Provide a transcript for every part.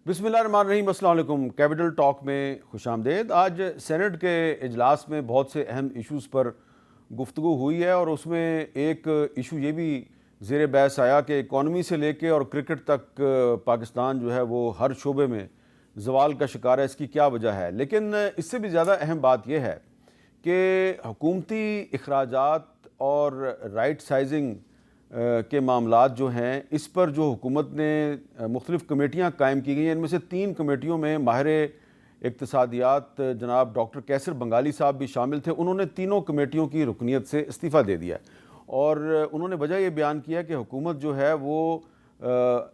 بسم اللہ الرحمن الرحیم، السلام علیکم۔ کیپٹل ٹاک میں خوش آمدید۔ آج سینٹ کے اجلاس میں بہت سے اہم ایشوز پر گفتگو ہوئی ہے اور اس میں ایک ایشو یہ بھی زیر بحث آیا کہ اکانومی سے لے کے اور کرکٹ تک پاکستان جو ہے وہ ہر شعبے میں زوال کا شکار ہے۔ اس کی کیا وجہ ہے؟ لیکن اس سے بھی زیادہ اہم بات یہ ہے کہ حکومتی اخراجات اور رائٹ سائزنگ کے معاملات جو ہیں اس پر جو حکومت نے مختلف کمیٹیاں قائم کی گئی ہیں، ان میں سے 3 کمیٹیوں میں ماہر اقتصادیات جناب ڈاکٹر کیسر بنگالی صاحب بھی شامل تھے۔ انہوں نے تینوں کمیٹیوں کی رکنیت سے استعفیٰ دے دیا اور انہوں نے وجہ یہ بیان کیا کہ حکومت جو ہے وہ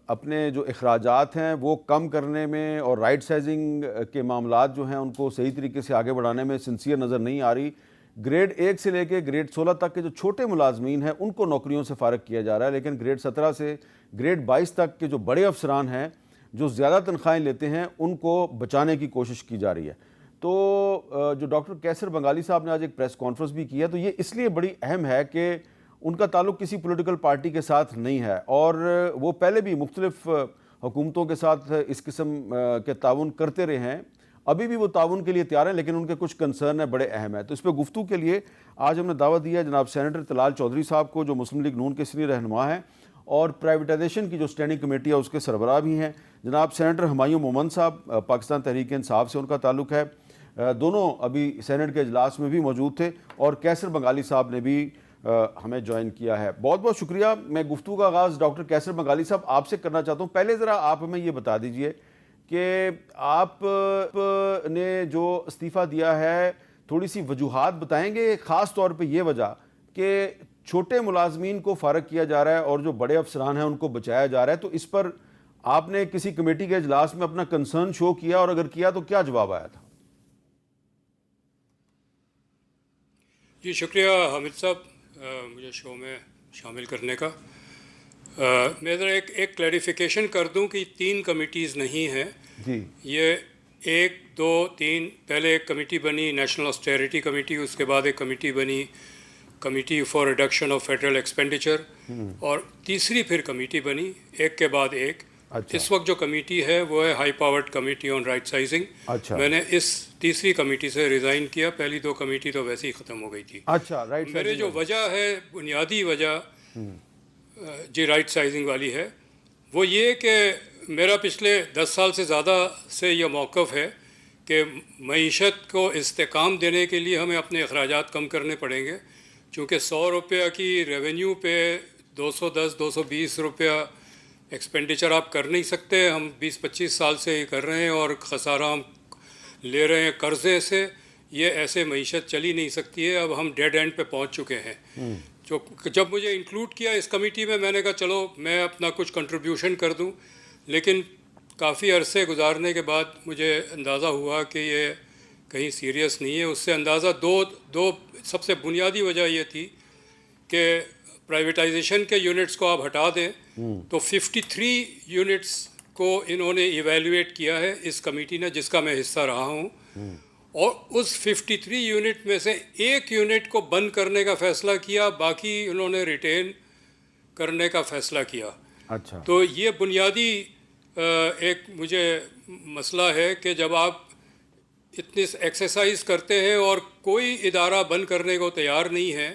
اپنے جو اخراجات ہیں وہ کم کرنے میں اور رائٹ سائزنگ کے معاملات جو ہیں ان کو صحیح طریقے سے آگے بڑھانے میں سنسیئر نظر نہیں آ رہی۔ گریڈ 1 سے لے کے گریڈ 16 تک کے جو چھوٹے ملازمین ہیں ان کو نوکریوں سے فارغ کیا جا رہا ہے، لیکن گریڈ 17 سے گریڈ 22 تک کے جو بڑے افسران ہیں جو زیادہ تنخواہیں لیتے ہیں ان کو بچانے کی کوشش کی جا رہی ہے۔ تو جو ڈاکٹر کیسر بنگالی صاحب نے آج ایک پریس کانفرنس بھی کی ہے، تو یہ اس لیے بڑی اہم ہے کہ ان کا تعلق کسی پولیٹیکل پارٹی کے ساتھ نہیں ہے اور وہ پہلے بھی مختلف حکومتوں کے ساتھ اس قسم کے تعاون کرتے رہے ہیں، ابھی بھی وہ تعاون کے لیے تیار ہیں، لیکن ان کے کچھ کنسرن ہیں بڑے اہم ہیں۔ تو اس پہ گفتگو کے لیے آج ہم نے دعوت دی ہے جناب سینیٹر طلال چودھری صاحب کو، جو مسلم لیگ نون کے سینئر رہنما ہیں اور پرائیویٹائزیشن کی جو اسٹینڈنگ کمیٹی ہے اس کے سربراہ بھی ہیں۔ جناب سینیٹر ہمایوں مومن صاحب پاکستان تحریک انصاف سے ان کا تعلق ہے، دونوں ابھی سینٹ کے اجلاس میں بھی موجود تھے، اور کیسر بنگالی صاحب نے بھی ہمیں جوائن کیا ہے۔ بہت بہت شکریہ۔ میں گفتگو کا آغاز ڈاکٹر کیسر بنگالی صاحب آپ سے کرنا چاہتا ہوں۔ پہلے ذرا آپ ہمیں یہ بتا دیجئے کہ آپ نے جو استعفیٰ دیا ہے تھوڑی سی وجوہات بتائیں گے، خاص طور پہ یہ وجہ کہ چھوٹے ملازمین کو فارغ کیا جا رہا ہے اور جو بڑے افسران ہیں ان کو بچایا جا رہا ہے، تو اس پر آپ نے کسی کمیٹی کے اجلاس میں اپنا کنسرن شو کیا، اور اگر کیا تو کیا جواب آیا تھا؟ جی شکریہ حامد صاحب مجھے شو میں شامل کرنے کا۔ میں ذرا ایک کلیریفیکیشن کر دوں کہ 3 کمیٹیز نہیں ہیں جی، یہ 1 2 3 پہلے ایک کمیٹی بنی نیشنل آسٹیریٹی کمیٹی، اس کے بعد ایک کمیٹی بنی committee for reduction of federal expenditure, اور تیسری پھر کمیٹی بنی ایک کے بعد ایک۔ اس وقت جو کمیٹی ہے وہ ہے high powered committee on right sizing. میں نے اس تیسری کمیٹی سے ریزائن کیا، پہلی 2 کمیٹی تو ویسے ہی ختم ہو گئی تھی۔ میرے جو وجہ ہے، بنیادی وجہ جی رائٹ سائزنگ والی ہے، وہ یہ کہ میرا پچھلے 10 سال سے زیادہ سے یہ موقف ہے کہ معیشت کو استحکام دینے کے لیے ہمیں اپنے اخراجات کم کرنے پڑیں گے، چونکہ 100 روپیہ کی ریونیو پہ 210 220 روپیہ ایکسپینڈیچر آپ کر نہیں سکتے۔ ہم 20-25 سال سے یہ کر رہے ہیں اور خسارہ ہم لے رہے ہیں قرضے سے، یہ ایسے معیشت چلی نہیں سکتی ہے۔ اب ہم ڈیڈ اینڈ پہ پہنچ چکے ہیں۔ جب مجھے انکلوڈ کیا اس کمیٹی میں نے کہا چلو میں اپنا کچھ کنٹریبیوشن کر دوں، لیکن کافی عرصے گزارنے کے بعد مجھے اندازہ ہوا کہ یہ کہیں سیریس نہیں ہے۔ اس سے اندازہ دو سب سے بنیادی وجہ یہ تھی کہ پرائیویٹائزیشن کے یونٹس کو آپ ہٹا دیں تو 53 یونٹس کو انہوں نے ایویلویٹ کیا ہے اس کمیٹی نے، جس کا میں حصہ رہا ہوں، اور اس 53 یونٹ میں سے 1 یونٹ کو بند کرنے کا فیصلہ کیا، باقی انہوں نے ریٹین کرنے کا فیصلہ کیا۔ اچھا، تو یہ بنیادی ایک مجھے مسئلہ ہے کہ جب آپ اتنی ایکسرسائز کرتے ہیں اور کوئی ادارہ بند کرنے کو تیار نہیں ہے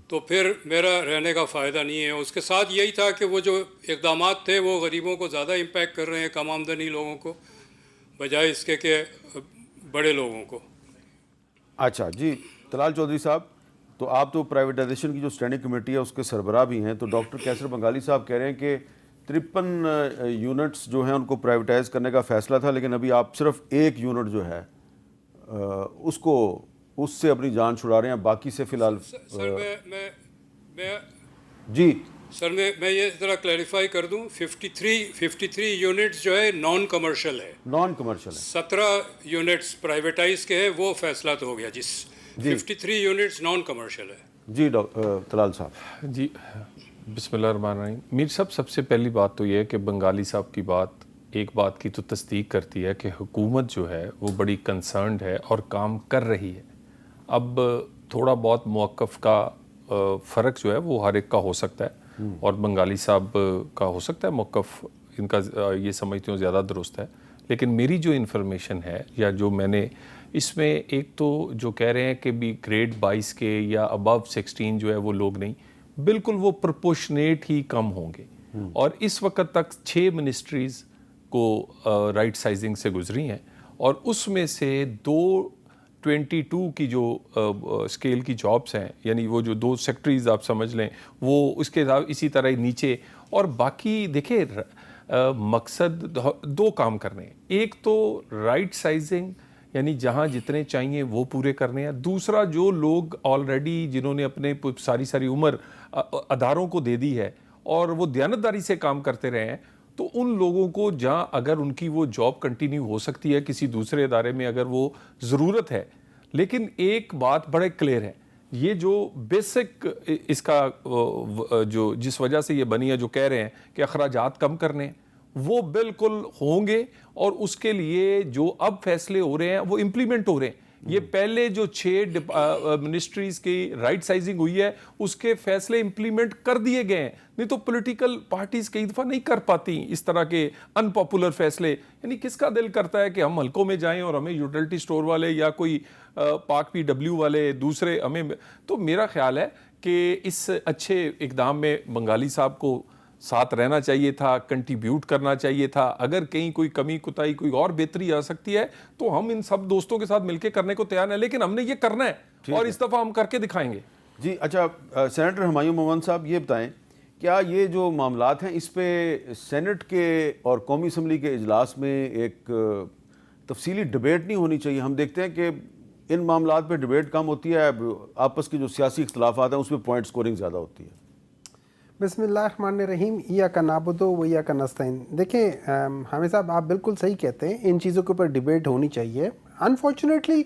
تو پھر میرا رہنے کا فائدہ نہیں ہے۔ اس کے ساتھ یہی تھا کہ وہ جو اقدامات تھے وہ غریبوں کو زیادہ امپیکٹ کر رہے ہیں، کم آمدنی لوگوں کو، بجائے اس کے کہ بڑے لوگوں کو۔ اچھا جی طلال چودھری صاحب، تو آپ تو پرائیویٹائزیشن کی جو اسٹینڈنگ کمیٹی ہے اس کے سربراہ بھی ہیں، تو ڈاکٹر کیسر بنگالی صاحب کہہ رہے ہیں کہ 53 یونٹس جو ہیں ان کو پرائیویٹائز کرنے کا فیصلہ تھا، لیکن ابھی آپ صرف 1 یونٹ جو ہے اس سے اپنی جان چھڑا رہے ہیں، باقی سے فی الحال سر میں یہ ذرا کلیریفائی کر دوں، 53 یونٹس جو ہے نان کمرشل ہے، 17 یونٹس پرائیویٹائز کے ہیں، وہ فیصلہ تو ہو گیا، 53 یونٹس نان کمرشل ہے۔ جی طلال صاحب۔ جی بسم اللہ الرحمن الرحیم۔ میر صاحب، سب سے پہلی بات تو یہ ہے کہ بنگالی صاحب کی بات ایک بات کی تو تصدیق کرتی ہے کہ حکومت جو ہے وہ بڑی کنسرنڈ ہے اور کام کر رہی ہے۔ اب تھوڑا بہت موقف کا فرق جو ہے وہ ہر ایک کا ہو سکتا ہے، اور بنگالی صاحب کا ہو سکتا ہے موقف ان کا یہ سمجھتی ہوں زیادہ درست ہے، لیکن میری جو انفارمیشن ہے یا جو میں نے اس میں ایک تو جو کہہ رہے ہیں کہ بھی گریڈ 22 کے یا ابو 16 جو ہے وہ لوگ نہیں، بالکل وہ پرپورشنیٹ ہی کم ہوں گے، اور اس وقت تک 6 منسٹریز کو رائٹ سائزنگ سے گزری ہیں، اور اس میں سے 22 کی جو اسکیل کی جابس ہیں، یعنی وہ جو 2 سیکٹریز آپ سمجھ لیں، وہ اس کے اسی طرح ہی نیچے، اور باقی دیکھیں مقصد 2 کام کرنے ہیں، ایک تو رائٹ سائزنگ یعنی جہاں جتنے چاہیے وہ پورے کرنے ہیں، دوسرا جو لوگ آلریڈی جنہوں نے اپنے ساری عمر اداروں کو دے دی ہے اور وہ دیانتداری سے کام کرتے رہے ہیں، تو ان لوگوں کو جہاں اگر ان کی وہ جاب کنٹینیو ہو سکتی ہے کسی دوسرے ادارے میں اگر وہ ضرورت ہے، لیکن ایک بات بڑے کلیئر ہے، یہ جو بیسک اس کا جو جس وجہ سے یہ بنی ہے جو کہہ رہے ہیں کہ اخراجات کم کرنے ہیں، وہ بالکل ہوں گے، اور اس کے لیے جو اب فیصلے ہو رہے ہیں وہ امپلیمنٹ ہو رہے ہیں۔ یہ پہلے جو 6 منسٹریز کی رائٹ سائزنگ ہوئی ہے اس کے فیصلے امپلیمنٹ کر دیے گئے ہیں، نہیں تو پولیٹیکل پارٹیز کئی دفعہ نہیں کر پاتی اس طرح کے ان پاپولر فیصلے۔ یعنی کس کا دل کرتا ہے کہ ہم حلقوں میں جائیں اور ہمیں یوٹیلٹی سٹور والے یا کوئی پاک PW والے دوسرے ہمیں، تو میرا خیال ہے کہ اس اچھے اقدام میں بنگالی صاحب کو ساتھ رہنا چاہیے تھا، کنٹریبیوٹ کرنا چاہیے تھا، اگر کہیں کوئی کمی کوتاہی کوئی اور بہتری آ سکتی ہے تو ہم ان سب دوستوں کے ساتھ مل کے کرنے کو تیار ہیں، لیکن ہم نے یہ کرنا ہے اور اس دفعہ ہم کر کے دکھائیں گے۔ جی اچھا، سینیٹر ہمایوں مومن صاحب یہ بتائیں، کیا یہ جو معاملات ہیں اس پہ سینٹ کے اور قومی اسمبلی کے اجلاس میں ایک تفصیلی ڈبیٹ نہیں ہونی چاہیے؟ ہم دیکھتے ہیں کہ ان معاملات پہ ڈبیٹ کم ہوتی ہے، آپس کے جو سیاسی اختلافات ہیں اس پہ پوائنٹ سکورنگ زیادہ ہوتی ہے۔ بسم اللہ الرحمن الرحیم، ایاک نعبد و ایاک نستعین۔ دیکھیں حامد صاحب، آپ بالکل صحیح کہتے ہیں، ان چیزوں کے اوپر ڈیبیٹ ہونی چاہیے۔ انفارچونیٹلی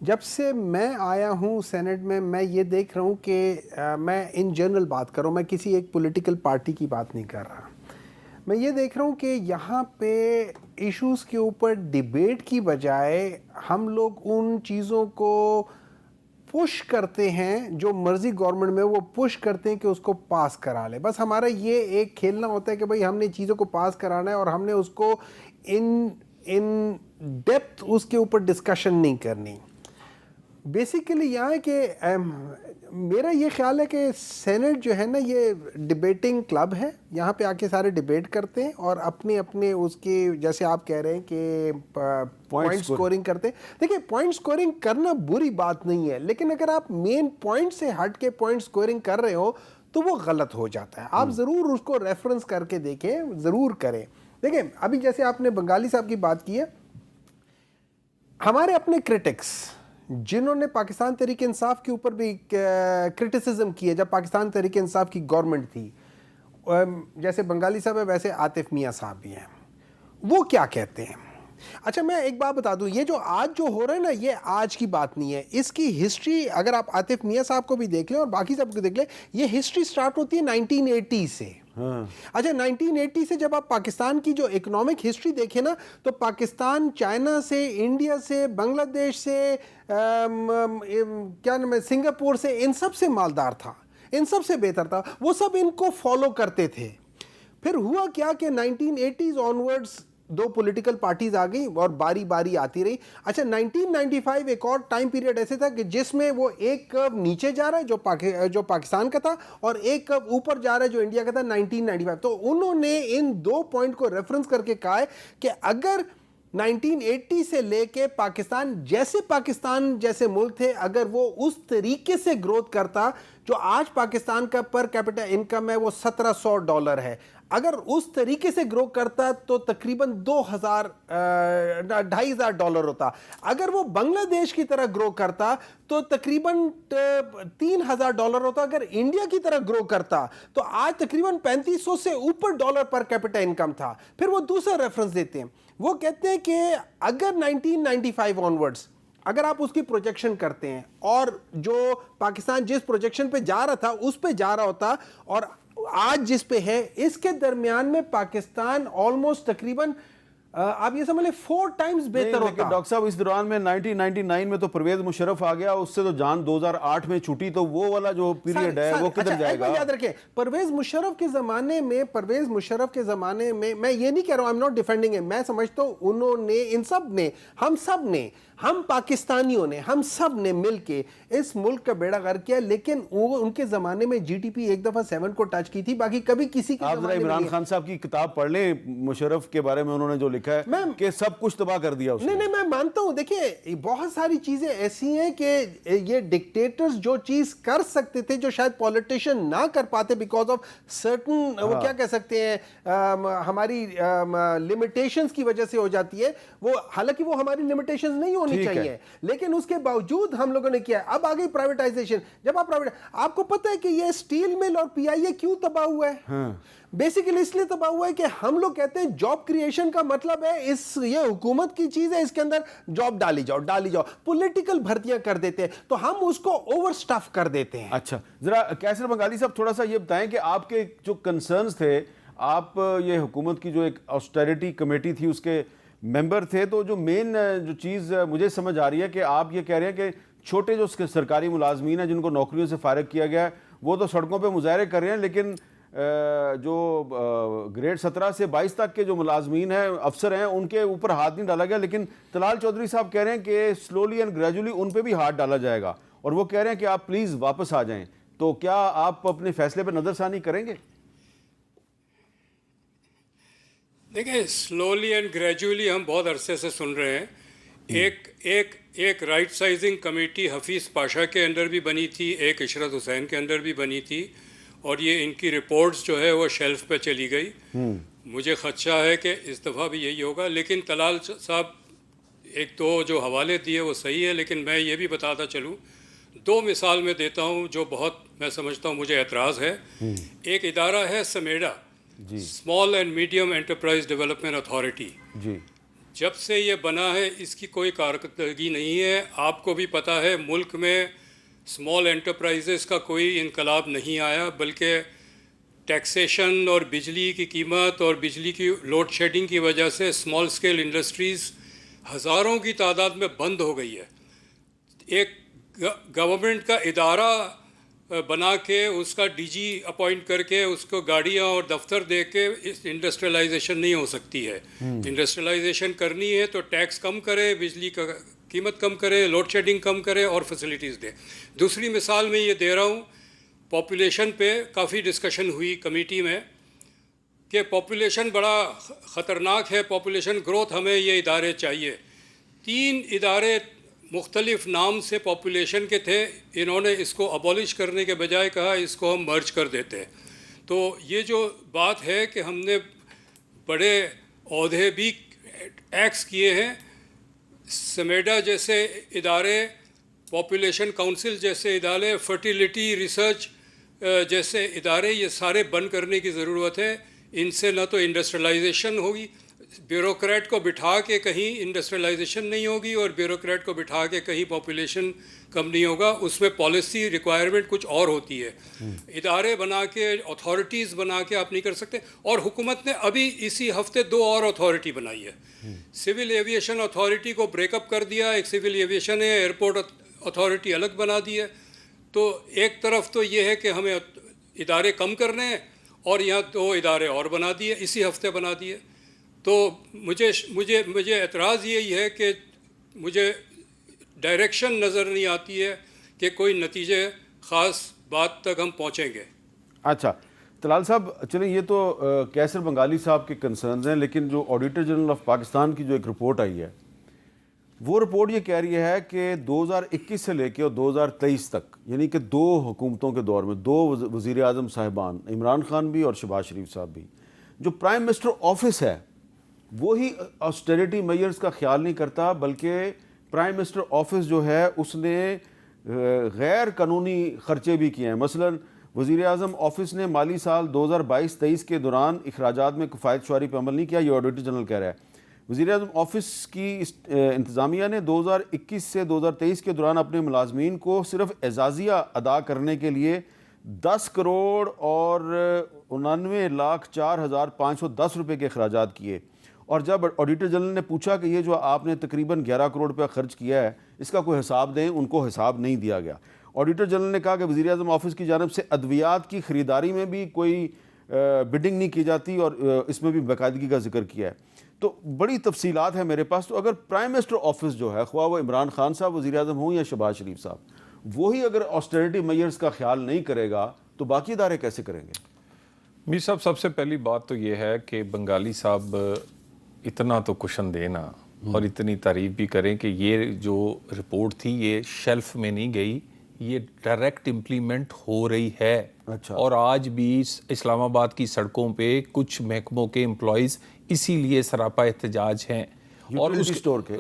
جب سے میں آیا ہوں سینٹ میں یہ دیکھ رہا ہوں کہ میں ان جنرل بات کر رہا ہوں، میں کسی ایک پولیٹیکل پارٹی کی بات نہیں کر رہا، میں یہ دیکھ رہا ہوں کہ یہاں پہ ایشوز کے اوپر ڈیبیٹ کی بجائے ہم لوگ ان چیزوں کو پش کرتے ہیں، جو مرضی گورنمنٹ میں وہ پش کرتے ہیں کہ اس کو پاس کرا لے۔ بس ہمارا یہ ایک کھیلنا ہوتا ہے کہ بھئی ہم نے چیزوں کو پاس کرانا ہے، اور ہم نے اس کو ان ڈیپتھ اس کے اوپر ڈسکشن نہیں کرنی۔ بیسیکلی یہاں ہے کہ میرا یہ خیال ہے کہ سینٹ جو ہے نا یہ ڈیبیٹنگ کلب ہے، یہاں پہ آ کے سارے ڈیبیٹ کرتے ہیں اور اپنے اس کے جیسے آپ کہہ رہے ہیں کہ پوائنٹ سکورنگ کرتے ہیں۔ دیکھیں پوائنٹ سکورنگ کرنا بری بات نہیں ہے، لیکن اگر آپ مین پوائنٹ سے ہٹ کے پوائنٹ سکورنگ کر رہے ہو تو وہ غلط ہو جاتا ہے۔ آپ ضرور اس کو ریفرنس کر کے دیکھیں، ضرور کریں۔ دیکھیں ابھی جیسے آپ نے بنگالی صاحب کی بات کی ہے، ہمارے اپنے کرٹکس جنہوں نے پاکستان تحریک انصاف کے اوپر بھی کرٹیسزم کی ہے جب پاکستان تحریک انصاف کی گورنمنٹ تھی، جیسے بنگالی صاحب ہے ویسے عاطف میاں صاحب بھی ہیں، وہ کیا کہتے ہیں؟ اچھا میں ایک بات بتا دوں، یہ جو آج جو ہو رہا ہے نا یہ آج کی بات نہیں ہے، اس کی ہسٹری اگر آپ عاطف میاں صاحب کو بھی دیکھ لیں اور باقی سب کو دیکھ لیں، یہ ہسٹری سٹارٹ ہوتی ہے 1980 سے۔ اچھا 1980 سے جب آپ پاکستان کی جو اکنامک ہسٹری دیکھیں نا تو پاکستان چائنا سے، انڈیا سے، بنگلہ دیش سے، کیا نام ہے، سنگاپور سے، ان سب سے مالدار تھا، ان سب سے بہتر تھا، وہ سب ان کو فالو کرتے تھے۔ پھر ہوا کیا کہ 1980s آنورڈز 2 پولیٹیکل پارٹیز آ گئی اور باری باری آتی رہی۔ اچھا 1995 ایک اور ٹائم پیریڈ ایسے تھا کہ جس میں وہ ایک کرو نیچے جا رہا ہے جو پاکستان کا تھا، اور ایک کرو اوپر جا رہا ہے جو انڈیا کا تھا 1995۔ تو انہوں نے ان 2 پوائنٹ کو ریفرنس کر کے کہا ہے کہ اگر 1980 سے لے کے پاکستان جیسے ملک تھے، اگر وہ اس طریقے سے گروتھ کرتا جو آج پاکستان کا پر کیپٹا انکم ہے وہ $1700 ہے، اگر اس طریقے سے گرو کرتا تو تقریباً $2,500 ہوتا، اگر وہ بنگلہ دیش کی طرح گرو کرتا تو تقریباً $3,000 ہوتا، اگر انڈیا کی طرح گرو کرتا تو آج تقریباً 3500 سے اوپر ڈالر پر کیپٹا انکم تھا۔ پھر وہ دوسرا ریفرنس دیتے ہیں، وہ کہتے ہیں کہ اگر 1995 آنورڈز اگر آپ اس کی پروجیکشن کرتے ہیں اور جو پاکستان جس پروجیکشن پہ جا رہا تھا اس پہ جا رہا ہوتا اور آج جس پہ ہے، اس کے درمیان میں پاکستان آلموسٹ تقریباً آپ یہ سمجھ لیں 4 times بہتر ہوتا. ڈاکٹر صاحب اس دوران میں 1999 میں تو پرویز مشرف آ گیا, اس سے تو جان 2008 میں چھوٹی, تو وہ والا جو پیریڈ ہے وہ کدھر جائے گا؟ یاد رکھیں پرویز مشرف کے زمانے میں میں یہ نہیں کہہ رہا ہوں, I'm not defending him, میں سمجھتا ہوں انہوں نے, ان سب نے, ہم سب نے, ہم پاکستانیوں نے, ہم سب نے مل کے اس ملک کا بیڑا غرق کیا, لیکن ان کے زمانے میں جی ڈی پی ایک دفعہ 7 کو ٹچ کی تھی, باقی کبھی کسی کے آپ ذرا عمران خان صاحب کی کتاب پڑھ لیں, مشرف کے بارے میں انہوں نے جو لکھا ہے کہ سب کچھ تباہ کر دیا اس نے. نہیں میں مانتا ہوں, دیکھیں بہت ساری چیزیں ایسی ہیں کہ یہ ڈکٹیٹرز جو چیز کر سکتے تھے جو شاید پولیٹیشین نہ کر پاتے بیکاز آف سرٹن, وہ کیا کہہ سکتے ہیں, ہماری لمیٹیشنز کی وجہ سے ہو جاتی ہے وہ, حالانکہ وہ ہماری لمیٹیشنز نہیں ہونی چاہیے, لیکن اس کے باوجود ہم لوگوں نے کیا. اب آگئی پرائیویٹائزیشن. جب آپ کو پتہ ہے کہ یہ اسٹیل مل اور پی آئی اے کیوں تباہ ہوا ہے؟ بیسیکلی اس لیے تباہ ہوا ہے کہ ہم لوگ کہتے ہیں جاب کریشن کا مطلب ہے یہ حکومت کی چیز ہے, اس کے اندر جاب ڈالی جاؤ, پولیٹیکل بھرتیاں کر دیتے ہیں, تو ہم اس کو اوور سٹف کر دیتے ہیں. اچھا ذرا کیسر بنگالی صاحب تھوڑا سا یہ بتائیں کہ آپ کے جو کنسرنز تھے, آپ یہ حکومت کی جو ایک آسٹیرٹی کمیٹی تھی اس کے ممبر تھے, تو جو مین جو چیز مجھے سمجھ آ رہی ہے کہ آپ یہ کہہ رہے ہیں کہ چھوٹے جو سرکاری ملازمین ہیں جن کو نوکریوں سے فارغ کیا گیا ہے وہ تو سڑکوں پہ مظاہرے کر رہے ہیں, لیکن جو گریڈ 17 سے 22 تک کے جو ملازمین ہیں, افسر ہیں, ان کے اوپر ہاتھ نہیں ڈالا گیا, لیکن طلال چودھری صاحب کہہ رہے ہیں کہ سلولی اینڈ گریجولی ان پہ بھی ہاتھ ڈالا جائے گا, اور وہ کہہ رہے ہیں کہ آپ پلیز واپس آ جائیں. تو کیا آپ اپنے فیصلے پہ نظر ثانی کریں گے؟ دیکھیں سلولی اینڈ گریجولی ہم بہت عرصے سے سن رہے ہیں. ایک right sizing committee Hafeez Pasha کے اندر بھی بنی تھی, ایک عشرت حسین کے اندر بھی بنی تھی, اور یہ ان کی رپورٹس جو ہے وہ شیلف پہ چلی گئی. مجھے خدشہ ہے کہ اس دفعہ بھی یہی ہوگا. لیکن طلال صاحب ایک دو جو حوالے دیے وہ صحیح ہے, لیکن میں یہ بھی بتاتا چلوں, 2 مثال میں دیتا ہوں جو بہت میں سمجھتا ہوں مجھے اعتراض ہے. ایک ادارہ ہے سمیڈا, small and medium enterprise development authority. جب سے یہ بنا ہے اس کی کوئی کارکردگی نہیں ہے. آپ کو بھی پتہ ہے ملک میں اسمال انٹرپرائزز کا کوئی انقلاب نہیں آیا, بلکہ ٹیکسیشن اور بجلی کی قیمت اور بجلی کی لوڈ شیڈنگ کی وجہ سے اسمال اسکیل انڈسٹریز ہزاروں کی تعداد میں بند ہو گئی ہے. ایک گورنمنٹ کا ادارہ بنا کے اس کا ڈی جی اپوائنٹ کر کے اس کو گاڑیاں اور دفتر دے کے انڈسٹریلائزیشن نہیں ہو سکتی ہے. انڈسٹریلائزیشن کرنی ہے تو ٹیکس کم کرے, بجلی کا قیمت کم کرے, لوڈ شیڈنگ کم کرے اور فیسلٹیز دے. دوسری مثال میں یہ دے رہا ہوں, پاپولیشن پہ کافی ڈسکشن ہوئی کمیٹی میں کہ پاپولیشن بڑا خطرناک ہے, پاپولیشن گروتھ, ہمیں یہ ادارے چاہیے. 3 ادارے مختلف نام سے پاپولیشن کے تھے, انہوں نے اس کو ابالش کرنے کے بجائے کہا اس کو ہم مرج کر دیتے. تو یہ جو بات ہے کہ ہم نے بڑے عہدے بھی ایکس کیے ہیں, سمیڈا جیسے ادارے, پاپولیشن کونسل جیسے ادارے, فرٹیلیٹی ریسرچ جیسے ادارے, یہ سارے بند کرنے کی ضرورت ہے. ان سے نہ تو انڈسٹریلائزیشن ہوگی, بیوروکریٹ کو بٹھا کے کہیں انڈسٹریلائزیشن نہیں ہوگی, اور بیوروکریٹ کو بٹھا کے کہیں پاپولیشن کم نہیں ہوگا. اس میں پالیسی ریکوائرمنٹ کچھ اور ہوتی ہے. ادارے بنا کے, اتھارٹیز بنا کے آپ نہیں کر سکتے. اور حکومت نے ابھی اسی ہفتے 2 اور اتھارٹی بنائی ہے. سول ایویشن اتھارٹی کو بریک اپ کر دیا, ایک سول ایویشن ہے, ایئرپورٹ اتھارٹی الگ بنا دی ہے. تو ایک طرف تو یہ ہے کہ ہمیں ادارے کم کرنے ہیں, اور یہاں 2 ادارے اور بنا دیے, اسی ہفتے بنا دیے. تو مجھے اعتراض یہی ہے کہ مجھے ڈائریکشن نظر نہیں آتی ہے کہ کوئی نتیجے خاص بات تک ہم پہنچیں گے. اچھا طلال صاحب, چلیں یہ تو کیسر بنگالی صاحب کے کنسرنز ہیں, لیکن جو آڈیٹر جنرل آف پاکستان کی جو ایک رپورٹ آئی ہے, وہ رپورٹ یہ کہہ رہی ہے کہ 2021 سے لے کے اور 2023 تک, یعنی کہ 2 حکومتوں کے دور میں 2 وزیر اعظم صاحبان, عمران خان بھی اور شہباز شریف صاحب بھی, جو پرائم منسٹر آفس ہے وہی آسٹیرٹی میئرز کا خیال نہیں کرتا, بلکہ پرائم منسٹر آفس جو ہے اس نے غیر قانونی خرچے بھی کیے ہیں. مثلا وزیر اعظم آفس نے مالی سال 2022-23 کے دوران اخراجات میں کفایت شعاری پہ عمل نہیں کیا, یہ آڈیٹر جنرل کہہ رہا ہے. وزیر اعظم آفس کی انتظامیہ نے 2021 سے 2023 کے دوران اپنے ملازمین کو صرف اعزازیہ ادا کرنے کے لیے 10 کروڑ اور 99,04,510 روپے کے اخراجات کیے, اور جب آڈیٹر جنرل نے پوچھا کہ یہ جو آپ نے تقریباً 11 کروڑ روپیہ خرچ کیا ہے اس کا کوئی حساب دیں، ان کو حساب نہیں دیا گیا۔ آڈیٹر جنرل نے کہا کہ وزیر اعظم آفس کی جانب سے ادویات کی خریداری میں بھی کوئی بڈنگ نہیں کی جاتی اور اس میں بھی باقاعدگی کا ذکر کیا ہے۔ تو بڑی تفصیلات ہیں میرے پاس۔ تو اگر پرائم منسٹر آفس جو ہے، خواہ وہ عمران خان صاحب وزیر اعظم ہوں یا شہباز شریف صاحب، وہی اگر آسٹیرٹی میئرز کا خیال نہیں کرے گا تو باقی ادارے کیسے کریں گے؟ میر صاحب سب سے پہلی بات تو یہ ہے کہ بنگالی صاحب اتنا تو کشن دینا اور اتنی تعریف بھی کریں کہ یہ جو رپورٹ تھی یہ شیلف میں نہیں گئی، یہ ڈائریکٹ امپلیمنٹ ہو رہی ہے۔ اچھا۔ اور آج بھی اسلام آباد کی سڑکوں پہ کچھ محکموں کے امپلائیز اسی لیے سراپا احتجاج ہیں، اور Utility store کے،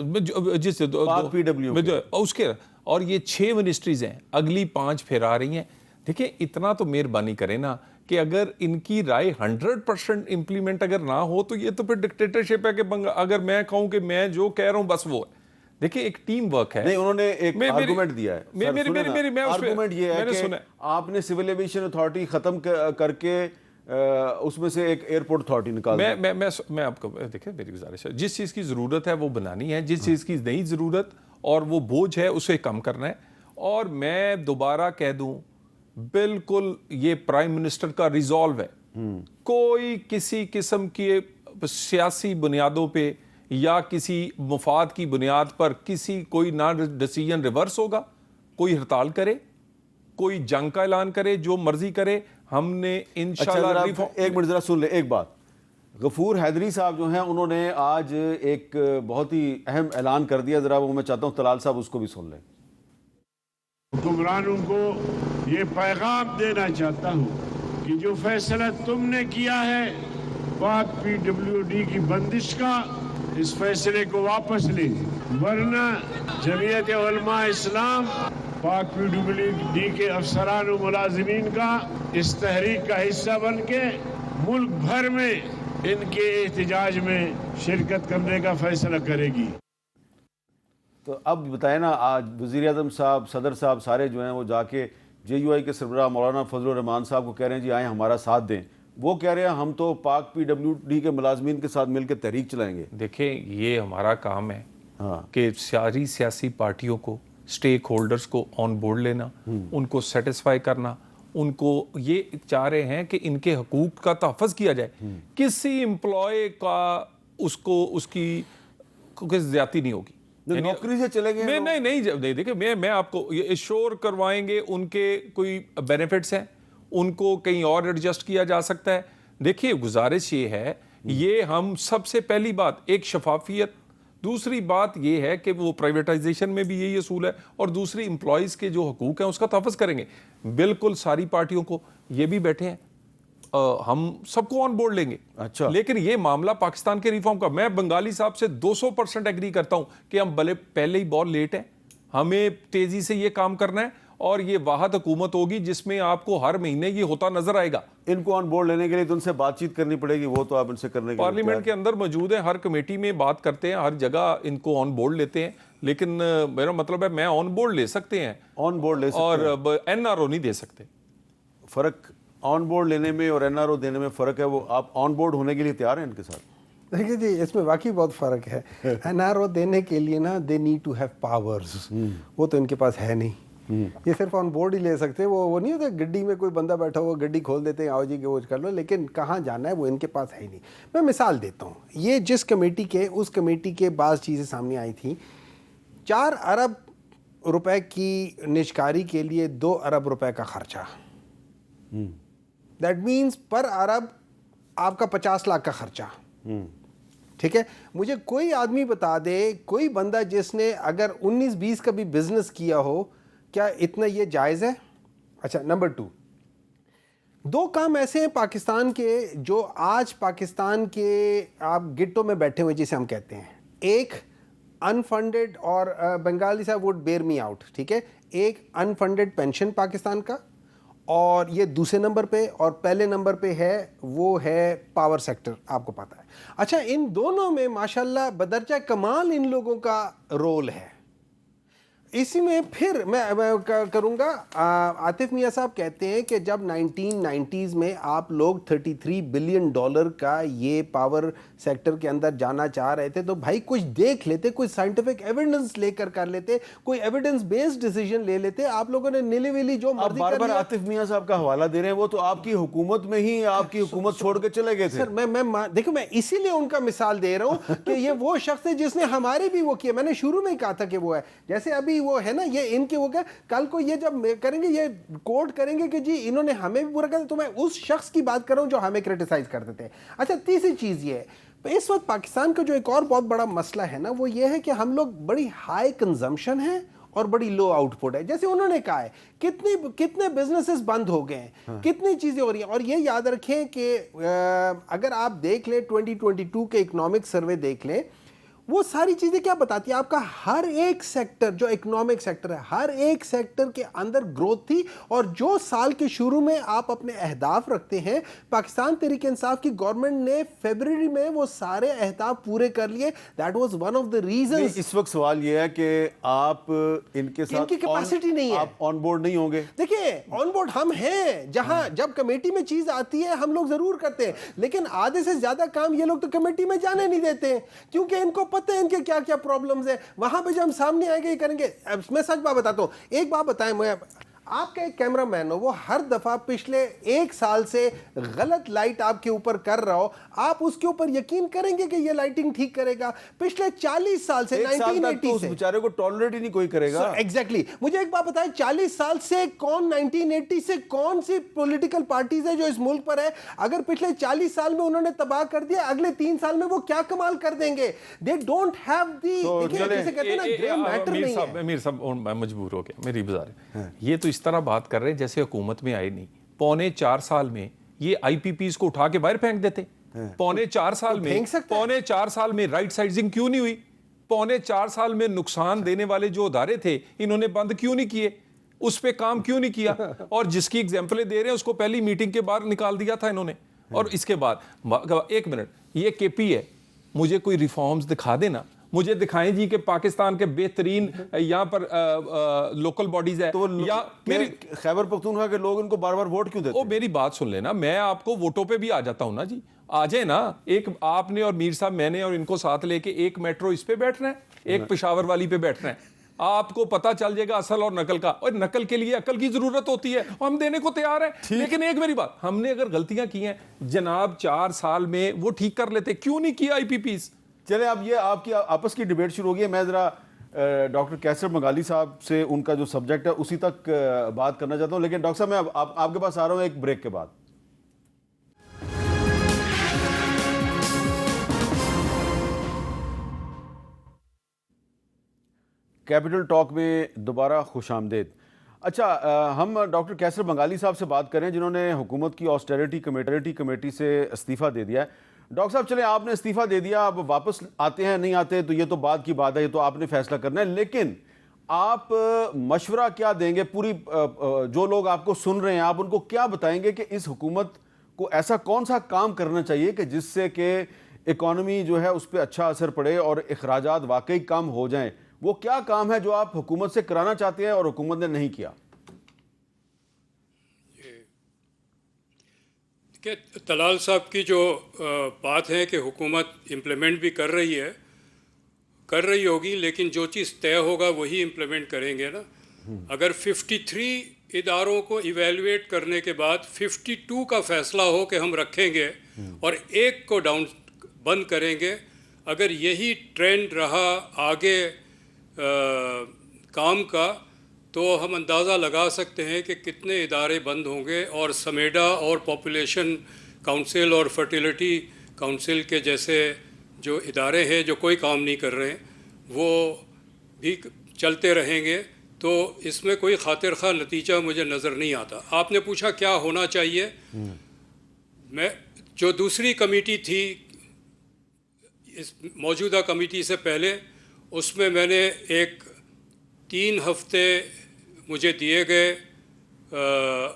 پاک پی ڈبلیو اس کے، اور یہ 6 منسٹریز ہیں، اگلی 5 پھر آ رہی ہیں۔ دیکھیں اتنا تو مہربانی کریں نا کہ اگر ان کی رائے 100% امپلیمنٹ اگر نہ ہو تو یہ تو پھر ڈکٹیٹرشپ ہے کہ اگر میں کہوں کہ میں جو کہہ رہا ہوں بس وہ ہے۔ دیکھیں ایک ٹیم ورک ہے۔ نہیں، انہوں نے ایک آرگومنٹ دیا ہے، آرگومنٹ یہ ہے کہ آپ نے سول ایویشن اتھارٹی ختم کر کے اس میں سے ایک ایئرپورٹ اتھارٹی نکال دیا۔ میں آپ کو دیکھیں، میری گزارش ہے جس چیز کی ضرورت ہے وہ بنانی ہے، جس چیز کی نہیں ضرورت اور وہ بوجھ ہے اسے کم کرنا ہے۔ اور میں دوبارہ کہہ دوں، بالکل یہ پرائم منسٹر کا ریزالو ہے، کوئی کسی قسم کی سیاسی بنیادوں پہ یا کسی مفاد کی بنیاد پر کوئی نہ ڈیسیژن ریورس ہوگا، کوئی ہڑتال کرے، کوئی جنگ کا اعلان کرے، جو مرضی کرے، ہم نے انشاءاللہ ایک منٹ ذرا سن لیں ایک بات۔ غفور حیدری صاحب جو ہیں انہوں نے آج ایک بہت ہی اہم اعلان کر دیا، ذرا وہ میں چاہتا ہوں طلال صاحب اس کو بھی سن لیں۔ حکمرانوں کو یہ پیغام دینا چاہتا ہوں کہ جو فیصلہ تم نے کیا ہے پاک پی ڈبلیو ڈی کی بندش کا، اس فیصلے کو واپس لیں، ورنہ جمعیت علماء اسلام پاک پی ڈبلیو ڈی کے افسران و ملازمین کا اس تحریک کا حصہ بن کے ملک بھر میں ان کے احتجاج میں شرکت کرنے کا فیصلہ کرے گی۔ تو اب بتائیں نا، آج وزیر اعظم صاحب، صدر صاحب سارے جو ہیں وہ جا کے جے یو آئی کے سربراہ مولانا فضل الرحمان صاحب کو کہہ رہے ہیں جی آئیں ہمارا ساتھ دیں۔ وہ کہہ رہے ہیں ہم تو پاک پی ڈبلیو ڈی کے ملازمین کے ساتھ مل کے تحریک چلائیں گے۔ دیکھیں یہ ہمارا کام ہے کہ ساری سیاسی پارٹیوں کو، سٹیک ہولڈرز کو آن بورڈ لینا، ان کو سیٹسفائی کرنا، ان کو یہ چاہ رہے ہیں کہ ان کے حقوق کا تحفظ کیا جائے، کسی امپلائی کا اس کی زیادتی نہیں ہوگی، نوکری سے چلے گئے نہیں دیکھیں میں آپ کو یہ ایشور کروائیں گے ان کے کوئی بینیفٹس ہیں، ان کو کہیں اور ایڈجسٹ کیا جا سکتا ہے۔ دیکھیے گزارش یہ ہے، یہ ہم سب سے پہلی بات ایک شفافیت، دوسری بات یہ ہے کہ وہ پرائیویٹائزیشن میں بھی یہی اصول ہے، اور دوسری امپلائیز کے جو حقوق ہیں اس کا تحفظ کریں گے۔ بالکل ساری پارٹیوں کو، یہ بھی بیٹھے ہیں، ہم سب کو آن بورڈ لیں گے۔ اچھا، لیکن یہ معاملہ پاکستان کے ریفارم کا، میں بنگالی صاحب سے 200% ایگری کرتا ہوں کہ ہم بھلے پہلے ہی بہت لیٹ ہیں، ہمیں تیزی سے یہ کام کرنا ہے، اور یہ واحد حکومت ہوگی جس میں آپ کو ہر مہینے یہ ہوتا نظر آئے گا۔ ان کو آن بورڈ لینے کے لیے تو ان سے بات چیت کرنی پڑے گی، وہ تو آپ ان سے کرنے کے پارلیمنٹ کے اندر موجود ہیں، ہر کمیٹی میں بات کرتے ہیں، ہر جگہ ان کو آن بورڈ لیتے ہیں، لیکن میرا مطلب ہے میں آن بورڈ لے سکتے ہیں، آن بورڈ لے سکتے ہیں، اور این آر او نہیں دے سکتے۔ فرق آن بورڈ لینے میں اور این آر او دینے میں فرق ہے، وہ آپ آن بورڈ ہونے کے لیے تیار ہیں ان کے ساتھ؟ دیکھیے جی اس میں واقعی بہت فرق ہے۔ این آر او دینے کے لیے نا they need to have powers, وہ تو ان کے پاس ہے نہیں۔ یہ صرف آن بورڈ ہی لے سکتے، وہ نہیں ہوتا گڈی میں کوئی بندہ بیٹھا ہوا گڈی کھول دیتے ہیں، آؤ جی وہ کر لو، لیکن کہاں جانا ہے وہ ان کے پاس ہے ہی نہیں۔ میں مثال دیتا ہوں، یہ جس کمیٹی کے اس کمیٹی کے بعض چیزیں سامنے آئی تھیں، 4 ارب روپے کی نجکاری کے لیے 2 ارب روپے کا خرچہ، دیٹ مینس پر ارب آپ کا 50 لاکھ کا خرچہ، ٹھیک ہے۔ مجھے کوئی آدمی بتا دے، کوئی بندہ جس نے اگر 19-20 کا بھی بزنس کیا ہو، کیا اتنا یہ جائز ہے؟ اچھا، نمبر 2، 2 کام ایسے ہیں پاکستان کے جو آج پاکستان کے آپ گٹوں میں بیٹھے ہوئے جسے ہم کہتے ہیں، ایک انفنڈڈ، اور بنگالی صاحب وڈ بیئر می آؤٹ، ٹھیک ہے، ایک انفنڈڈ پینشن پاکستان کا، اور یہ دوسرے نمبر پہ، اور پہلے نمبر پہ ہے وہ ہے پاور سیکٹر، آپ کو پتہ ہے۔ اچھا، ان دونوں میں ماشاءاللہ بدرجہ کمال ان لوگوں کا رول ہے۔ اسی میں پھر میں کروں گا. عاطف میاں صاحب کہتے ہیں کہ جب 1990s میں آپ لوگ $33 بلین کا یہ پاور سیکٹر کے اندر جانا چاہ رہے تھے تو بھائی کچھ دیکھ لیتے, کوئی سائنٹیفک ایویڈنس لے کر لیتے, کوئی ایویڈنس بیسڈ ڈیسیجن لے لیتے. آپ لوگوں نے نیلی ویلی جو آپ مرضی بار کر بار لیا. عاطف میاں صاحب کا حوالہ دے رہے ہیں, وہ تو آپ کی حکومت میں ہی آپ کی حکومت چھوڑ کے چلے گئے تھے. سر میں دیکھو میں اسی لیے ان کا مثال دے رہا ہوں کہ یہ وہ شخص ہے جس نے ہمارے بھی وہ کیا. میں نے شروع میں ہی کہا تھا کہ وہ ہے, جیسے ابھی وہ ہے نا, یہ ان کے وہ کیا, کل کو یہ جب کریں گے یہ کوٹ کریں گے کہ جی انہوں نے ہمیں بھی برا کہا, تو میں اس شخص کی بات کر رہا ہوں جو ہمیں کرٹیسائز کرتے تھے. اچھا تیسری چیز یہ ہے, اس وقت پاکستان کا جو ایک اور بہت بڑا مسئلہ ہے نا, وہ یہ ہے کہ ہم لوگ بڑی ہائی کنزمپشن ہے اور بڑی لو آؤٹ پٹ ہے. جیسے انہوں نے کہا ہے کتنے بزنسز بند ہو گئے ہیں, کتنی چیزیں ہو رہی ہیں. اور یہ یاد رکھیں کہ اگر آپ دیکھ لیں 2022 کے اکنامک سروے دیکھ لیں, وہ ساری چیزیں کیا بتاتی ہیں, آپ کا ہر ایک سیکٹر جو اکنامک سیکٹر ہے, ہر ایک سیکٹر کے اندر گروتھ تھی. اور جو سال کے شروع میں آپ اپنے اہداف رکھتے ہیں, پاکستان تحریک انصاف کی گورنمنٹ نے فیبرری میں وہ سارے اہداف پورے کر لیے. That was one of the reasons. اس وقت سوال یہ ہے کہ آپ ان کے ساتھ ان کی کیپیسٹی نہیں ہے, آپ آن بورڈ نہیں ہوں گے. دیکھیں آن بورڈ ہم ہیں, جہاں جب کمیٹی میں چیز آتی ہے ہم لوگ ضرور کرتے ہیں, لیکن آدھے سے زیادہ کام یہ لوگ تو کمیٹی میں جانے نہیں دیتے ہیں, کیونکہ ان کو پتہ ہے ان کے کیا کیا پرابلمز ہیں. وہاں پہ جب ہم سامنے آئیں گے یہ کریں گے. میں سچ بات بتاتا ہوں, ایک بات بتائیں مجھے, آپ کا ایک کیمرہ مین ہو, وہ ہر دفعہ پچھلے ایک سال سے غلط لائٹ آپ کے اوپر کر رہا ہو, آپ اس کے اوپر یقین کریں گے کہ یہ لائٹنگ ٹھیک کرے گا؟ پچھلے 40 سال سے 1980 سے بیچارے کو ٹالریٹ ہی نہیں کوئی کرے گا. ایگزیکٹلی. مجھے ایک بات بتائیں, 40 سال سے 1980 سے کون سی پولیٹیکل پارٹیز ہے جو اس ملک پر ہے, اگر پچھلے 40 سال میں انہوں نے تباہ کر دیا, اگلے 3 سال میں وہ کیا کمال کر دیں گے؟ دے ڈونٹ ہیو دی, جسے کہتے ہیں نا گرے میٹر نہیں ہے. امیر صاحب میں مجبور ہو گیا, میری گزارش, یہ تو اس طرح بات کر رہے ہیں جیسے حکومت میں آئے نہیں. 4.25 سال میں یہ آئی پی پیز کو اٹھا کے باہر پھینک دیتے. 4.25 سال میں رائٹ سائزنگ کیوں نہیں ہوئی؟ 4.25 سال میں نقصان دینے والے جو ادارے تھے انہوں نے بند کیوں نہیں کیے؟ اس پہ کام کیوں نہیں کیا؟ اور جس کی ایگزامپلیں دے رہے ہیں اس کو پہلی میٹنگ کے باہر نکال دیا تھا انہوں نے. اور اس کے بعد ایک منٹ, یہ کے پی ہے, مجھے کوئی ریفارمز دکھا دینا, مجھے دکھائیں جی کہ پاکستان کے بہترین یہاں پر لوکل باڈیز ہے, یا خیبر پختونخوا کے لوگ ان کو بار بار ووٹ کیوں دیتے ہیں؟ میری بات سن لینا, میں آپ کو ووٹوں پہ بھی آ جاتا ہوں نا جی, آ جائے نا. ایک آپ نے اور میر صاحب میں نے اور ان کو ساتھ لے کے ایک میٹرو اس پہ بیٹھنا ہے, ایک پشاور والی پہ بیٹھنا ہے, آپ کو پتا چل جائے گا اصل اور نقل کا. اور نقل کے لیے عقل کی ضرورت ہوتی ہے, ہم دینے کو تیار ہیں. لیکن ایک میری بات, ہم نے اگر غلطیاں کی ہیں جناب 4 سال میں وہ ٹھیک کر لیتے, کیوں نہیں کیا آئی پی پیز؟ چلے اب یہ آپ کی آپس کی ڈیبیٹ شروع ہو گئی ہے. میں ذرا ڈاکٹر کیسر بنگالی صاحب سے ان کا جو سبجیکٹ ہے اسی تک بات کرنا چاہتا ہوں, لیکن ڈاکٹر صاحب میں آپ کے پاس آ رہا ہوں ایک بریک کے بعد. کیپٹل ٹاک میں دوبارہ خوش آمدید. اچھا, ہم ڈاکٹر کیسر بنگالی صاحب سے بات کریں جنہوں نے حکومت کی آسٹیرٹی کمیٹی سے استعفیٰ دے دیا ہے. ڈاکٹر صاحب چلیں, آپ نے استعفیٰ دے دیا, اب واپس آتے ہیں نہیں آتے تو یہ تو بعد کی بات ہے, یہ تو آپ نے فیصلہ کرنا ہے, لیکن آپ مشورہ کیا دیں گے پوری جو لوگ آپ کو سن رہے ہیں, آپ ان کو کیا بتائیں گے کہ اس حکومت کو ایسا کون سا کام کرنا چاہیے کہ جس سے کہ اکانومی جو ہے اس پہ اچھا اثر پڑے اور اخراجات واقعی کم ہو جائیں؟ وہ کیا کام ہے جو آپ حکومت سے کرانا چاہتے ہیں اور حکومت نے نہیں کیا؟ کہ طلال صاحب کی جو بات ہے کہ حکومت امپلیمنٹ بھی کر رہی ہوگی, لیکن جو چیز طے ہوگا وہی امپلیمنٹ کریں گے نا. اگر 53 اداروں کو ایویلویٹ کرنے کے بعد 52 کا فیصلہ ہو کہ ہم رکھیں گے اور ایک کو بند کریں گے, اگر یہی ٹرینڈ رہا آگے کام کا, تو ہم اندازہ لگا سکتے ہیں کہ کتنے ادارے بند ہوں گے. اور سمیڈا اور پاپولیشن کاؤنسل اور فرٹیلیٹی کاؤنسل کے جیسے جو ادارے ہیں جو کوئی کام نہیں کر رہے ہیں, وہ بھی چلتے رہیں گے. تو اس میں کوئی خاطر خواہ نتیجہ مجھے نظر نہیں آتا. آپ نے پوچھا کیا ہونا چاہیے, میں جو دوسری کمیٹی تھی اس موجودہ کمیٹی سے پہلے, اس میں نے ایک 3 ہفتے مجھے دیے گئے,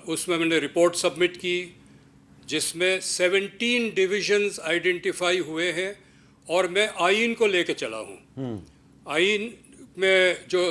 اس میں نے رپورٹ سبمٹ کی جس میں 17 ڈویژنز آئیڈینٹیفائی ہوئے ہیں, اور میں آئین کو لے کے چلا ہوں. آئین میں جو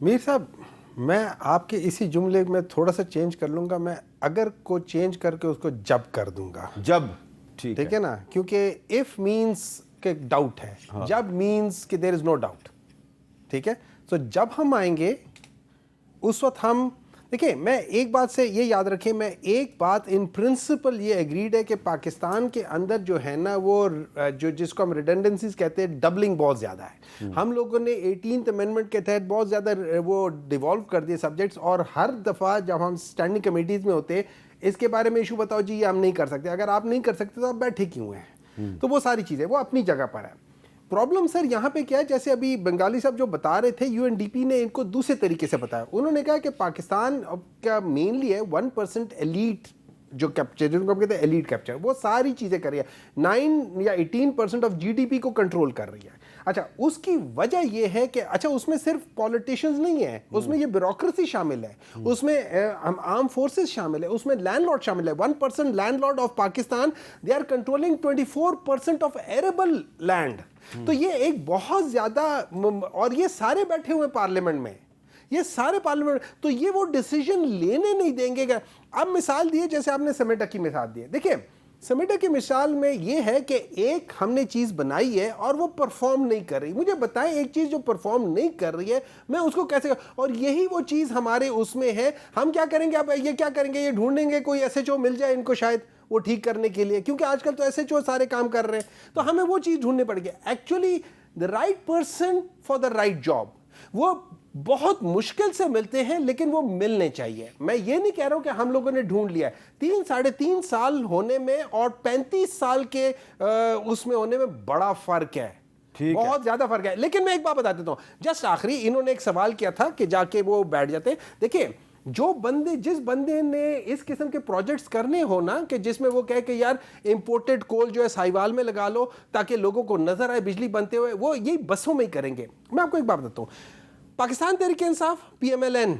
میر صاحب میں آپ کے اسی جملے میں تھوڑا سا چینج کر لوں گا, میں اگر کو چینج کر کے اس کو جب کر دوں گا. جب ٹھیک ہے نا, کیونکہ اف مینس کہ ڈاؤٹ ہے, جب مینس کہ دیر از نو ڈاؤٹ. ٹھیک ہے, تو جب ہم آئیں گے اس وقت ہم دیکھیں, میں ایک بات سے یہ یاد رکھیں, میں ایک بات ان پرنسپل یہ ایگریڈ ہے کہ پاکستان کے اندر جو ہے نا وہ جو جس کو ہم ریڈنڈنسیز کہتے ہیں, ڈبلنگ بہت زیادہ ہے. ہم لوگوں نے 18th امینڈمنٹ کے تحت بہت زیادہ وہ ڈیوالو کر دیے سبجیکٹس, اور ہر دفعہ جب ہم اسٹینڈنگ کمیٹیز میں ہوتے اس کے بارے میں ایشو بتاؤ جی یہ ہم نہیں کر سکتے. اگر آپ نہیں کر سکتے تو آپ بیٹھے کیوں ہیں؟ تو وہ ساری چیزیں وہ اپنی جگہ پر ہے. پرابلم سر یہاں پہ کیا ہے, جیسے ابھی بنگالی صاحب جو بتا رہے تھے, UNDP نے ان کو دوسرے طریقے سے بتایا. انہوں نے کہا کہ پاکستان کا مینلی ہے 1% ایلیٹ جو کیپچر, جن کو ہم کہتے ہیں ایلیٹ کیپچر, وہ ساری چیزیں کر رہی ہے, 9 یا 18% آف GDP کو کنٹرول کر رہی ہے. اچھا, اس کی وجہ یہ ہے کہ اچھا اس میں صرف پولیٹیشنز نہیں ہیں, اس میں یہ بیوروکریسی شامل ہے, اس میں آرم فورسز شامل ہے, اس میں لینڈ لارڈ شامل ہے. 1% landlord of Pakistan, they are controlling 24% of arable land. تو یہ ایک بہت زیادہ, اور یہ سارے بیٹھے ہوئے پارلیمنٹ میں, یہ سارے پارلیمنٹ, تو یہ وہ ڈیسیجن لینے نہیں دیں گے. اب مثال دیے جیسے آپ نے سمیٹا کی مثال دی ہے, دیکھیں سمیٹا کی مثال میں یہ ہے کہ ایک ہم نے چیز بنائی ہے اور وہ پرفارم نہیں کر رہی. مجھے بتائیں ایک چیز جو پرفارم نہیں کر رہی ہے میں اس کو کیسے, اور یہی وہ چیز ہمارے اس میں ہے. ہم کیا کریں گے, اب یہ کیا کریں گے, یہ ڈھونڈیں گے کوئی SHO مل جائے ان کو شاید وہ ٹھیک کرنے کے لیے, کیونکہ آج کل تو SHO سارے کام کر رہے ہیں, تو ہمیں وہ چیز ڈھونڈنی پڑے گی. Actually the right person for the right job وہ بہت مشکل سے ملتے ہیں, لیکن وہ ملنے چاہیے. میں یہ نہیں کہہ رہا ہوں کہ ہم لوگوں نے ڈھونڈ لیا ہے. 3-3.5 سال ہونے میں اور 35 سال کے اس میں ہونے میں بڑا فرق ہے, بہت زیادہ فرق ہے. لیکن میں ایک بات بتا دیتا ہوں, جسٹ آخری انہوں نے ایک سوال کیا تھا کہ جا کے وہ بیٹھ جاتے ہیں. دیکھیں جس بندے نے اس قسم کے پروجیکٹس کرنے ہو نا, کہ جس میں وہ کہے کہ یار امپورٹڈ کول جو ہے سائیوال میں لگا لو تاکہ لوگوں کو نظر آئے بجلی بنتے ہوئے, وہ یہی بسوں میں ہی کریں گے. میں آپ کو ایک بات بتاتا ہوں, پاکستان تحریک انصاف PMLN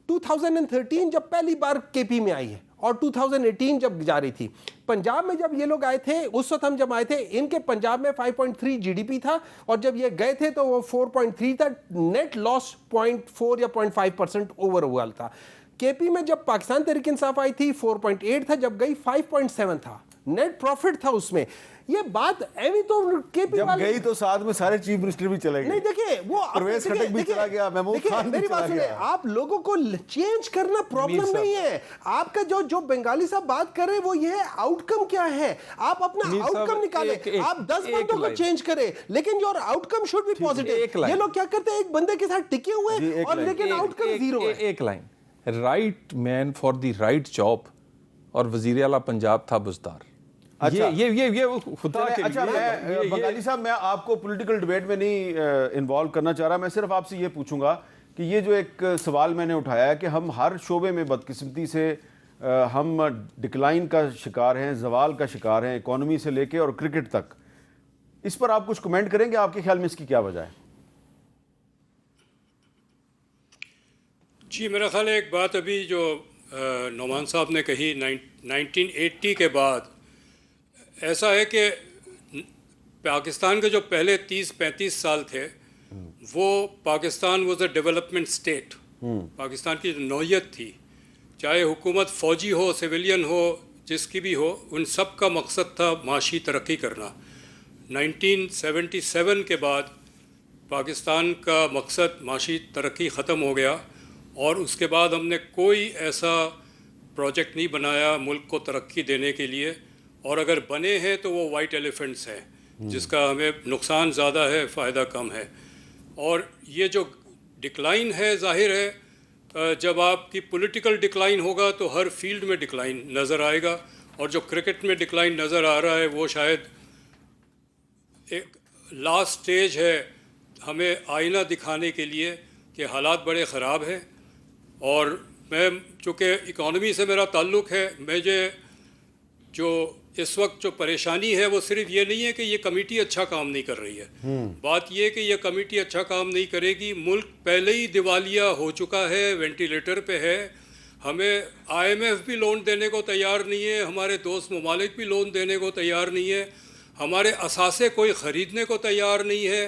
2013 جب پہلی بار KP میں آئی ہے اور 2018 جب جا رہی تھی, پنجاب میں جب یہ لوگ آئے تھے اس وقت ہم جب آئے تھے ان کے پنجاب میں 5.3 GDP تھا, اور جب یہ گئے تھے تو وہ 4.3 تھا. نیٹ لاس 0.4 یا 0.5% اوور آل تھا. KP میں جب پاکستان تحریک انصاف آئی تھی 4.8 تھا, جب گئی 5.7 تھا. نیٹ پروفٹ تھا اس میں. یہ بات ایوی تو KP جب گئی تو ساتھ میں سارے چیف منسٹر بھی چلے گئے. نہیں دیکھیں وہ پرویز خٹک بھی چلا گیا, محمود خان بھی چلا گیا. آپ لوگوں کو چینج کرنا پرابلم نہیں ہے. آپ کا جو بنگالی صاحب بات کر رہے ہیں وہ یہ ہے آؤٹ کم کیا ہے, آپ اپنا آؤٹ کم نکالیں. آپ 10 بندوں کو چینج کریں لیکن your outcome should be positive. یہ لوگ کیا کرتے ہیں, ایک بندے کے ساتھ ٹکے ہوئے اور لیکن آؤٹ کم زیرو ہے. ایک line, right man for the right job, اور وزیر اعلیٰ پنجاب تھا بزدار. یہ خدا کے اچھا, میں بنگالی صاحب میں آپ کو پولیٹیکل ڈیبیٹ میں نہیں انوالو کرنا چاہ رہا. میں صرف آپ سے یہ پوچھوں گا کہ یہ جو ایک سوال میں نے اٹھایا ہے کہ ہم ہر شعبے میں بدقسمتی سے ہم ڈکلائن کا شکار ہیں, زوال کا شکار ہیں, اکانومی سے لے کے اور کرکٹ تک. اس پر آپ کچھ کمنٹ کریں گے, آپ کے خیال میں اس کی کیا وجہ ہے؟ جی میرا خیال ہے ایک بات ابھی جو نعمان صاحب نے کہی, 1980 کے بعد ایسا ہے کہ پاکستان کے جو پہلے 30-35 سال تھے وہ Pakistan was a development state. Pakistan کی جو نوعیت تھی, چاہے حکومت فوجی ہو, سویلین ہو, جس کی بھی ہو, ان سب کا مقصد تھا معاشی ترقی کرنا. 1977 کے بعد پاکستان کا مقصد معاشی ترقی ختم ہو گیا, اور اس کے بعد ہم نے کوئی ایسا پروجیکٹ نہیں بنایا ملک کو ترقی دینے کے لیے, اور اگر بنے ہیں تو وہ وائٹ ایلیفنٹس ہیں جس کا ہمیں نقصان زیادہ ہے, فائدہ کم ہے. اور یہ جو ڈکلائن ہے, ظاہر ہے جب آپ کی پولیٹیکل ڈکلائن ہوگا تو ہر فیلڈ میں ڈکلائن نظر آئے گا, اور جو کرکٹ میں ڈکلائن نظر آ رہا ہے وہ شاید ایک لاسٹ سٹیج ہے ہمیں آئینہ دکھانے کے لیے کہ حالات بڑے خراب ہیں. اور میں چونکہ اکانومی سے میرا تعلق ہے, مجھے جو اس وقت جو پریشانی ہے وہ صرف یہ نہیں ہے کہ یہ کمیٹی اچھا کام نہیں کر رہی ہے. بات یہ کہ یہ کمیٹی اچھا کام نہیں کرے گی, ملک پہلے ہی دیوالیہ ہو چکا ہے, وینٹیلیٹر پہ ہے. ہمیں IMF بھی لون دینے کو تیار نہیں ہے, ہمارے دوست ممالک بھی لون دینے کو تیار نہیں ہے, ہمارے اثاثے کوئی خریدنے کو تیار نہیں ہے.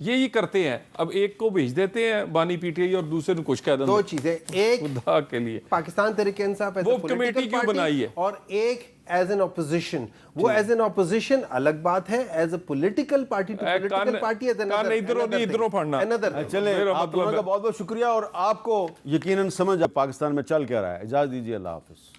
یہی کرتے ہیں. اب ایک کو بھیج دیتے ہیں بانی پی ٹی آئی اور دوسرے کو کچھ کہہ دیں. دو چیزیں, ایک خدا کے لیے پاکستان تحریک انصاف وہ کمیٹی کیوں بنائی ہے, اور ایک ایز این اپوزیشن. وہ ایز این اپوزیشن الگ بات ہے, as a political party to political party ادھروں پڑھنا. چلیں آپ دونوں کا بہت بہت شکریہ, اور آپ کو یقیناً سمجھ پاکستان میں چل کیا رہا ہے. اجازت دیجیے, اللہ حافظ.